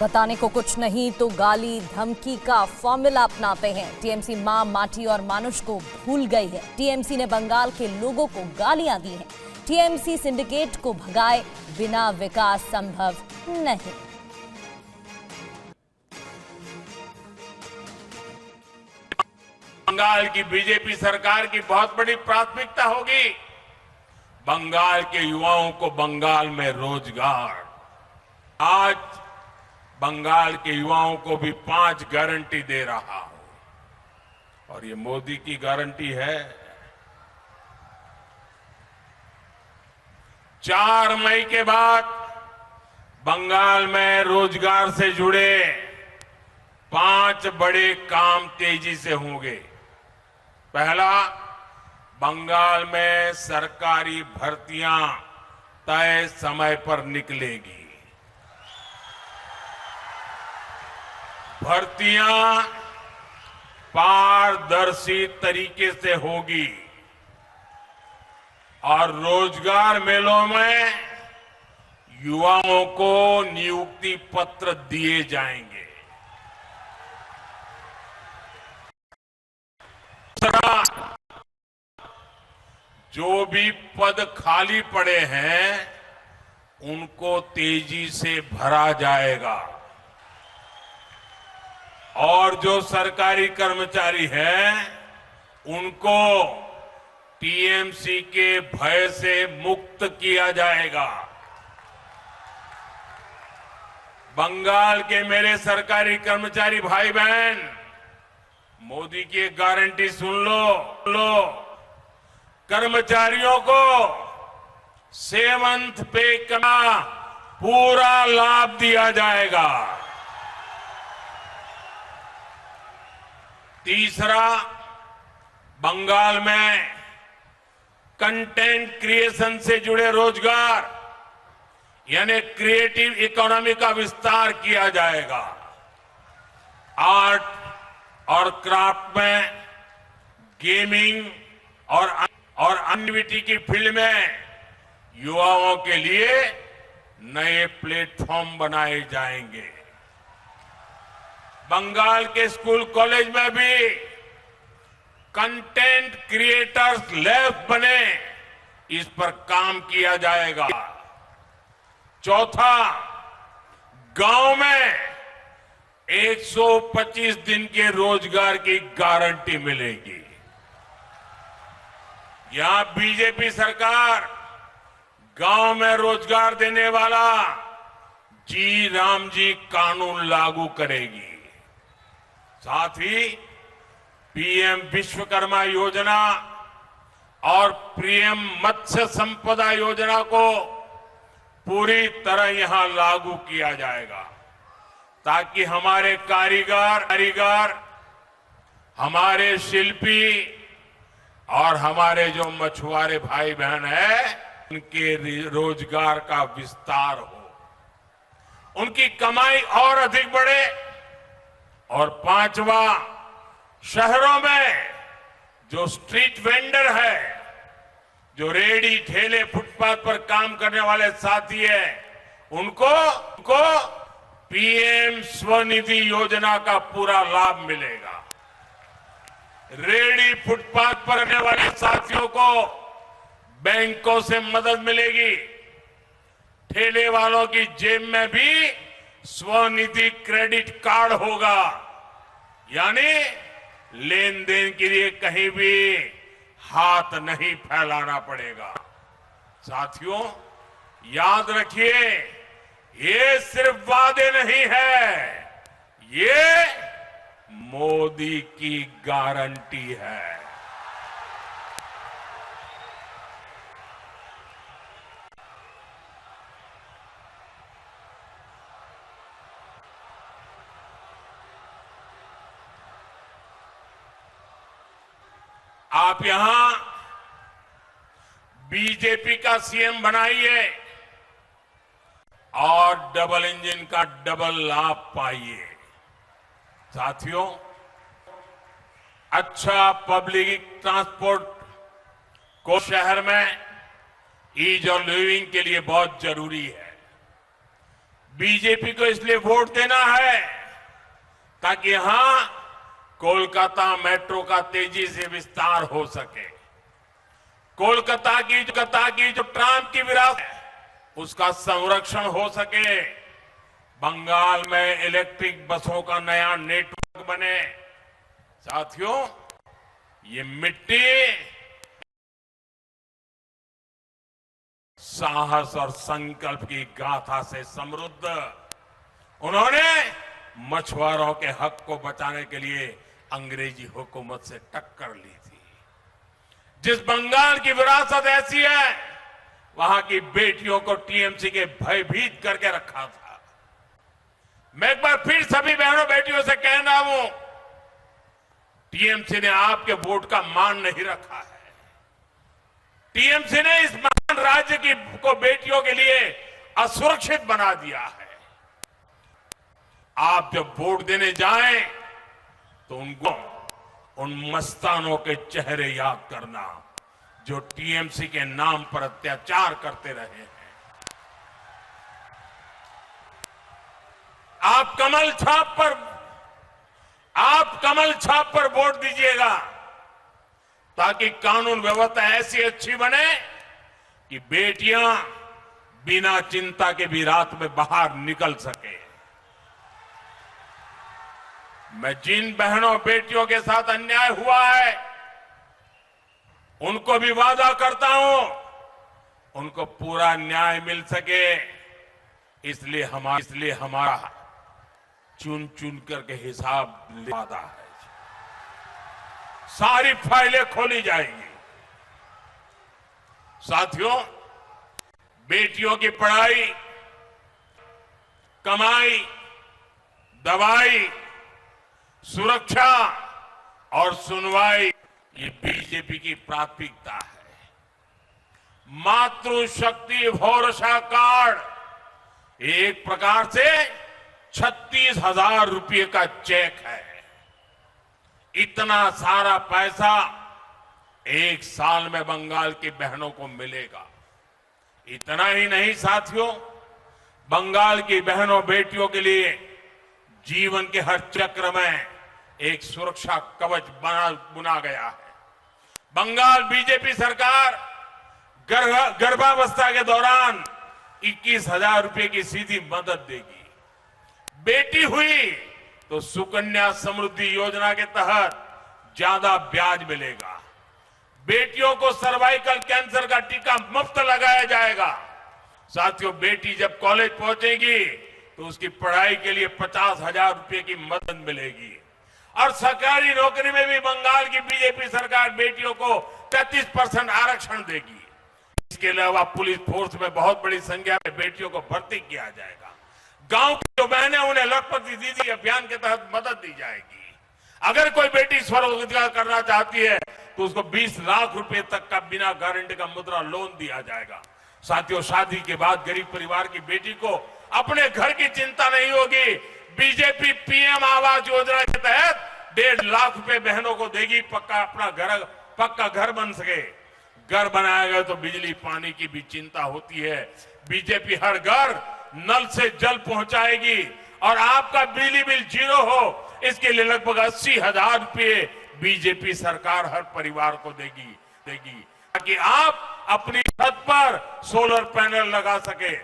बताने को कुछ नहीं तो गाली धमकी का फॉर्मूला अपनाते हैं। टीएमसी मां, माटी और मानुष को भूल गई है। टीएमसी ने बंगाल के लोगों को गालियां दी हैं। टीएमसी सिंडिकेट को भगाए बिना विकास संभव नहीं। बंगाल की बीजेपी सरकार की बहुत बड़ी प्राथमिकता होगी बंगाल के युवाओं को बंगाल में रोजगार। आज बंगाल के युवाओं को भी 5 गारंटी दे रहा हूं और ये मोदी की गारंटी है। 4 मई के बाद बंगाल में रोजगार से जुड़े 5 बड़े काम तेजी से होंगे। पहला, बंगाल में सरकारी भर्तियां तय समय पर निकलेगी। भर्तियां पारदर्शी तरीके से होगी और रोजगार मेलों में युवाओं को नियुक्ति पत्र दिए जाएंगे। जो भी पद खाली पड़े हैं उनको तेजी से भरा जाएगा और जो सरकारी कर्मचारी हैं उनको टीएमसी के भय से मुक्त किया जाएगा। बंगाल के मेरे सरकारी कर्मचारी भाई बहन, मोदी की एक गारंटी सुन लो। कर्मचारियों को 7th पे का पूरा लाभ दिया जाएगा। तीसरा, बंगाल में कंटेंट क्रिएशन से जुड़े रोजगार यानी क्रिएटिव इकोनॉमी का विस्तार किया जाएगा। आर्ट और क्राफ्ट में, गेमिंग और एक्टिविटी की फील्ड में युवाओं के लिए नए प्लेटफॉर्म बनाए जाएंगे। बंगाल के स्कूल कॉलेज में भी कंटेंट क्रिएटर्स लैब बने, इस पर काम किया जाएगा। चौथा, गांव में 125 दिन के रोजगार की गारंटी मिलेगी। यहां बीजेपी सरकार गांव में रोजगार देने वाला जी राम जी कानून लागू करेगी। साथ ही पीएम विश्वकर्मा योजना और पीएम मत्स्य संपदा योजना को पूरी तरह यहां लागू किया जाएगा ताकि हमारे कारीगर, हमारे शिल्पी और हमारे जो मछुआरे भाई बहन हैं उनके रोजगार का विस्तार हो, उनकी कमाई और अधिक बढ़े। और 5वां, शहरों में जो स्ट्रीट वेंडर है, जो रेडी ठेले फुटपाथ पर काम करने वाले साथी हैं, उनको पीएम स्वनिधि योजना का पूरा लाभ मिलेगा। रेडी फुटपाथ पर रहने वाले साथियों को बैंकों से मदद मिलेगी। ठेले वालों की जेब में भी स्वनिधि क्रेडिट कार्ड होगा, यानी लेन देन के लिए कहीं भी हाथ नहीं फैलाना पड़ेगा। साथियों, याद रखिए, ये सिर्फ वादे नहीं है, ये मोदी की गारंटी है। आप यहां बीजेपी का सीएम बनाइए और डबल इंजन का डबल लाभ पाइए। साथियों, अच्छा पब्लिक ट्रांसपोर्ट को शहर में ईज ऑफ लिविंग के लिए बहुत जरूरी है। बीजेपी को इसलिए वोट देना है ताकि यहां कोलकाता मेट्रो का तेजी से विस्तार हो सके। कोलकाता की जो ट्राम की विरासत है, उसका संरक्षण हो सके। बंगाल में इलेक्ट्रिक बसों का नया नेटवर्क बने। साथियों, ये मिट्टी साहस और संकल्प की गाथा से समृद्ध। उन्होंने मछुआरों के हक को बचाने के लिए अंग्रेजी हुकूमत से टक्कर ली थी। जिस बंगाल की विरासत ऐसी है, वहां की बेटियों को टीएमसी के भयभीत करके रखा था। मैं एक बार फिर सभी बहनों बेटियों से कह रहा हूं, टीएमसी ने आपके वोट का मान नहीं रखा है। टीएमसी ने इस महान राज्य की को बेटियों के लिए असुरक्षित बना दिया है। आप जब वोट देने जाएं तो उनको उन मस्तानों के चेहरे याद करना जो टीएमसी के नाम पर अत्याचार करते रहे हैं। आप कमल छाप पर वोट दीजिएगा ताकि कानून व्यवस्था ऐसी अच्छी बने कि बेटियां बिना चिंता के भी रात में बाहर निकल सके। मैं जिन बहनों बेटियों के साथ अन्याय हुआ है, उनको भी वादा करता हूं उनको पूरा न्याय मिल सके। इसलिए हमारा चुन चुन करके हिसाब वादा है। सारी फाइलें खोली जाएंगी। साथियों, बेटियों की पढ़ाई, कमाई, दवाई, सुरक्षा और सुनवाई, ये बीजेपी की प्राथमिकता है। मातृशक्ति भरोसा कार्ड एक प्रकार से 36,000 रुपये का चेक है। इतना सारा पैसा एक साल में बंगाल की बहनों को मिलेगा। इतना ही नहीं साथियों, बंगाल की बहनों बेटियों के लिए जीवन के हर चक्र में एक सुरक्षा कवच बुना गया है। बंगाल बीजेपी सरकार गर्भावस्था के दौरान 21,000 रुपए की सीधी मदद देगी। बेटी हुई तो सुकन्या समृद्धि योजना के तहत ज्यादा ब्याज मिलेगा। बेटियों को सर्वाइकल कैंसर का टीका मुफ्त लगाया जाएगा। साथियों, बेटी जब कॉलेज पहुंचेगी तो उसकी पढ़ाई के लिए 50,000 रुपए की मदद मिलेगी। और सरकारी नौकरी में भी बंगाल की बीजेपी सरकार बेटियों को 33% आरक्षण देगी। इसके अलावा पुलिस फोर्स में बहुत बड़ी संख्या में बेटियों को भर्ती किया जाएगा। गांव की जो बहनें, उन्हें लखपति दीदी अभियान के तहत मदद दी जाएगी। अगर कोई बेटी स्वरोजगार करना चाहती है तो उसको 20 लाख रुपए तक का बिना गारंटी का मुद्रा लोन दिया जाएगा। साथियों, शादी के बाद गरीब परिवार की बेटी को अपने घर की चिंता नहीं होगी। बीजेपी पीएम आवास योजना के तहत 1.5 लाख रुपए बहनों को देगी। पक्का घर बन सके। घर बनाया गया तो बिजली पानी की भी चिंता होती है। बीजेपी हर घर नल से जल पहुंचाएगी और आपका बिजली बिल 0 हो, इसके लिए लगभग 80,000 रुपए बीजेपी सरकार हर परिवार को देगी ताकि आप अपनी छत पर सोलर पैनल लगा सके।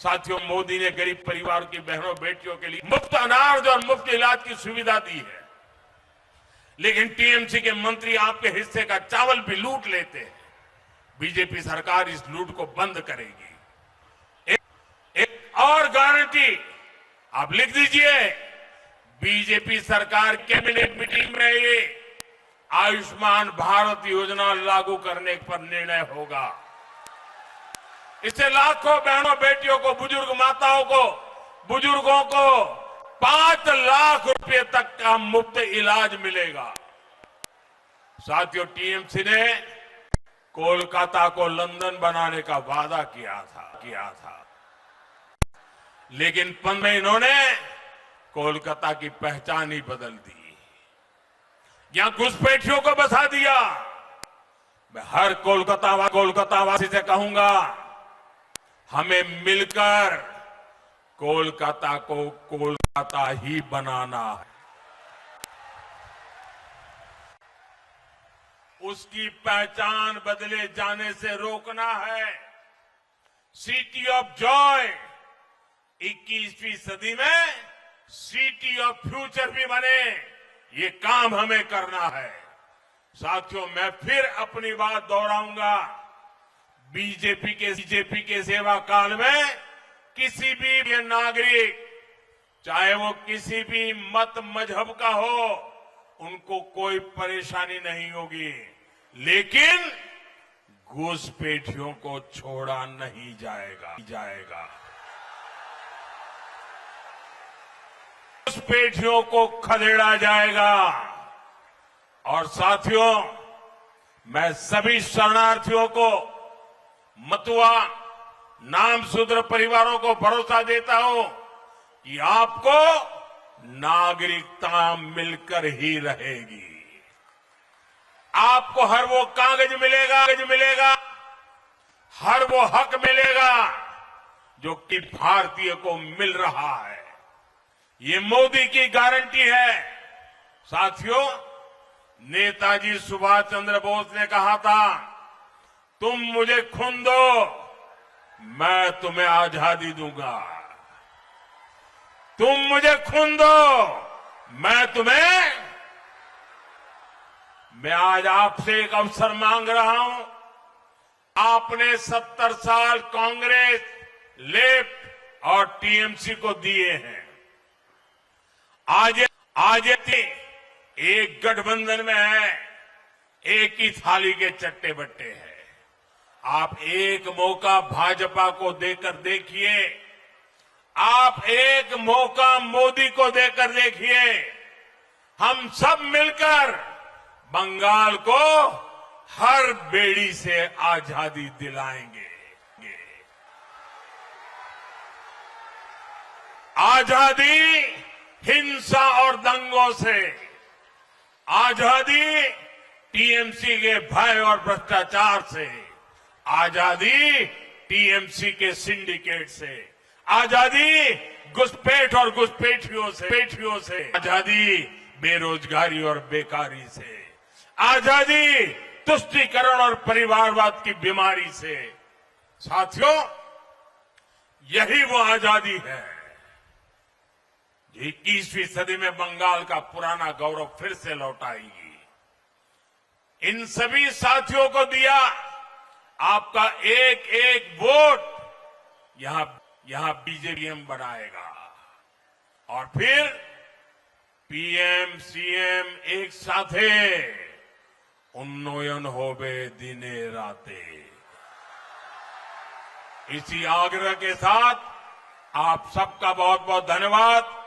साथियों, मोदी ने गरीब परिवार की बहनों बेटियों के लिए मुफ्त अनाज और मुफ्त इलाज की सुविधा दी है। लेकिन टीएमसी के मंत्री आपके हिस्से का चावल भी लूट लेते हैं। बीजेपी सरकार इस लूट को बंद करेगी। एक और गारंटी आप लिख दीजिए, बीजेपी सरकार कैबिनेट मीटिंग में ये आयुष्मान भारत योजना लागू करने पर निर्णय होगा। इससे लाखों बहनों बेटियों को, बुजुर्ग माताओं को, बुजुर्गों को 5 लाख रुपए तक का मुफ्त इलाज मिलेगा। साथियों, टीएमसी ने कोलकाता को लंदन बनाने का वादा किया था, लेकिन 15 में इन्होंने कोलकाता की पहचान ही बदल दी। यहां घुसपैठियों को बसा दिया। मैं हर कोलकाता वासी से कहूंगा, हमें मिलकर कोलकाता को कोलकाता ही बनाना है। उसकी पहचान बदले जाने से रोकना है। सिटी ऑफ जॉय 21वीं सदी में सिटी ऑफ फ्यूचर भी बने, ये काम हमें करना है। साथियों, मैं फिर अपनी बात दोहराऊंगा। बीजेपी के सेवा काल में किसी भी नागरिक, चाहे वो किसी भी मत मजहब का हो, उनको कोई परेशानी नहीं होगी। लेकिन घुसपैठियों को छोड़ा नहीं जाएगा। घुसपैठियों को खदेड़ा जाएगा। और साथियों, मैं सभी शरणार्थियों को, मतुआ नामशूद्र परिवारों को भरोसा देता हूं कि आपको नागरिकता मिलकर ही रहेगी। आपको हर वो कागज मिलेगा, हर वो हक मिलेगा जो कि भारतीय को मिल रहा है। ये मोदी की गारंटी है। साथियों, नेताजी सुभाष चंद्र बोस ने कहा था, तुम मुझे खून दो, मैं तुम्हें आजादी दूंगा। तुम मुझे खून दो, मैं आज आपसे एक अवसर मांग रहा हूं। आपने 70 साल कांग्रेस, लेफ्ट और टीएमसी को दिए हैं। आज एक गठबंधन में है, एक ही थाली के चट्टे बट्टे हैं। आप एक मौका भाजपा को देकर देखिए, आप एक मौका मोदी को देकर देखिए। हम सब मिलकर बंगाल को हर बेड़ी से आजादी दिलाएंगे। आजादी हिंसा और दंगों से, आजादी टीएमसी के भय और भ्रष्टाचार से, आजादी टीएमसी के सिंडिकेट से, आजादी घुसपैठ और घुसपैठियों से, आजादी बेरोजगारी और बेकारी से, आजादी तुष्टीकरण और परिवारवाद की बीमारी से। साथियों, यही वो आजादी है 21वीं सदी में बंगाल का पुराना गौरव फिर से लौटाएगी। इन सभी साथियों को दिया आपका एक एक वोट यहां बीजेपीएम बनाएगा। और फिर पीएम सीएम एक साथे उन्नयन होबे दिने राते। इसी आग्रह के साथ आप सबका बहुत बहुत धन्यवाद।